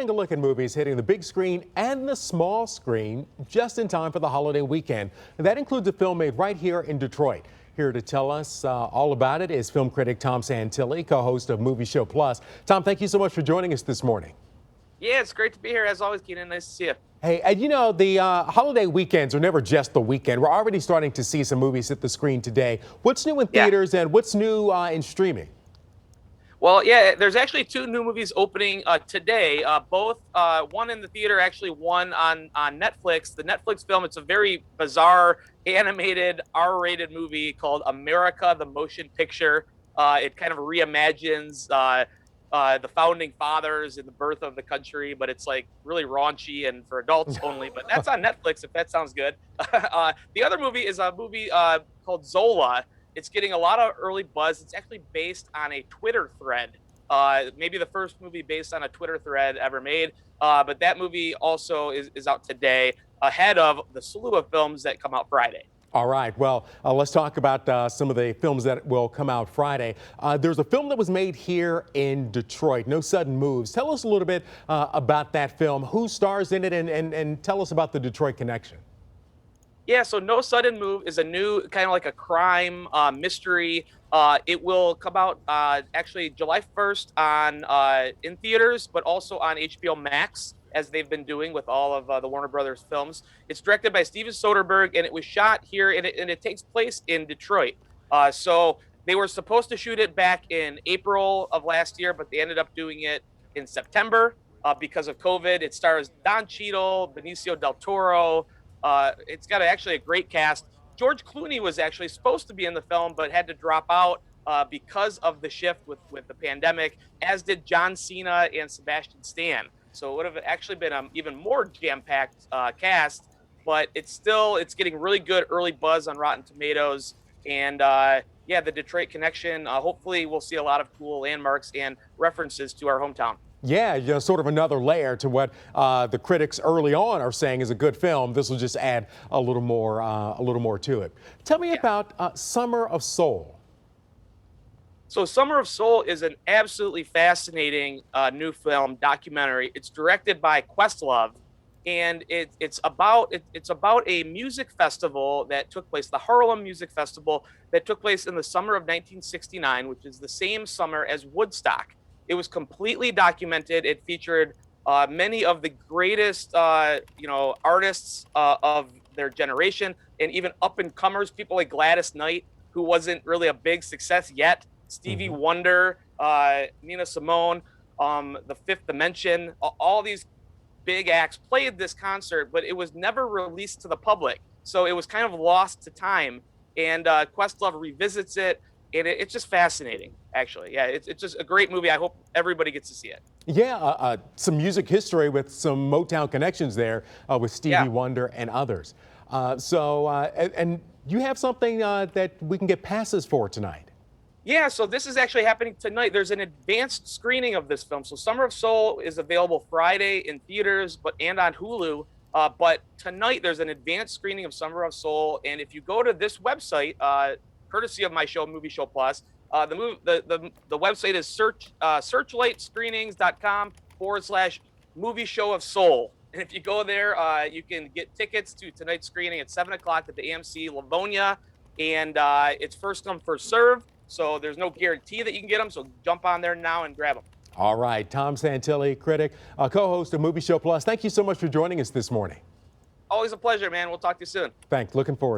providing a look at movies hitting the big screen and the small screen just in time for the holiday weekend. And that includes a film made right here in Detroit. Here to tell us all about it is film critic Tom Santilli, co-host of Movie Show Plus. Tom, thank you so much for joining us this morning. Yeah, it's great to be here as always, Keenan. Nice to see you. Hey, and you know, the holiday weekends are never just the weekend. We're already starting to see some movies hit the screen today. What's new in theaters and what's new in streaming? Well, yeah, there's actually two new movies opening today. Both one in the theater, actually one on Netflix. The Netflix film, it's a very bizarre animated R-rated movie called America, the Motion Picture. It kind of reimagines the founding fathers and the birth of the country, but it's like really raunchy and for adults only. But that's on Netflix, if that sounds good. The other movie is a movie called Zola. It's getting a lot of early buzz. It's actually based on a Twitter thread, maybe the first movie based on a Twitter thread ever made. But that movie also is out today, ahead of the slew of films that come out Friday. All right. Well, let's talk about some of the films that will come out Friday. There's a film that was made here in Detroit, No Sudden Moves. Tell us a little bit about that film. Who stars in it, and tell us about the Detroit connection. Yeah, so No Sudden Move is a new kind of like a crime mystery. It will come out actually July 1st on in theaters, but also on HBO Max, as they've been doing with all of the Warner Brothers films. It's directed by Steven Soderbergh, and it was shot here, and it takes place in Detroit. So they were supposed to shoot it back in April of last year, but they ended up doing it in September because of COVID. It stars Don Cheadle, Benicio del Toro. It's got actually a great cast. George Clooney was actually supposed to be in the film, but had to drop out because of the shift with the pandemic, as did John Cena and Sebastian Stan. So it would have actually been an even more jam-packed cast, but it's getting really good early buzz on Rotten Tomatoes. And yeah, the Detroit connection, hopefully we'll see a lot of cool landmarks and references to our hometown. Yeah, you know, sort of another layer to what the critics early on are saying is a good film. This will just add a little more to it. Tell me about Summer of Soul. So Summer of Soul is an absolutely fascinating new film documentary. It's directed by Questlove, and it's about a music festival that took place, the Harlem Music Festival that took place in the summer of 1969, which is the same summer as Woodstock. It was completely documented. It featured many of the greatest, artists of their generation, and even up-and-comers, people like Gladys Knight, who wasn't really a big success yet, Stevie Wonder, Nina Simone, The Fifth Dimension. All these big acts played this concert, but it was never released to the public. So it was kind of lost to time. And Questlove revisits it. And it's just fascinating, actually. Yeah, it's just a great movie. I hope everybody gets to see it. Yeah, some music history with some Motown connections there with Stevie Wonder and others. And you have something that we can get passes for tonight. Yeah, so this is actually happening tonight. There's an advanced screening of this film. So Summer of Soul is available Friday in theaters and on Hulu. But tonight there's an advanced screening of Summer of Soul. And if you go to this website, courtesy of my show, Movie Show Plus. The website is searchlightscreenings.com/movie show of soul. And if you go there, you can get tickets to tonight's screening at 7 o'clock at the AMC Livonia. And it's first come, first serve. So there's no guarantee that you can get them. So jump on there now and grab them. All right. Tom Santilli, critic, co-host of Movie Show Plus. Thank you so much for joining us this morning. Always a pleasure, man. We'll talk to you soon. Thanks. Looking forward.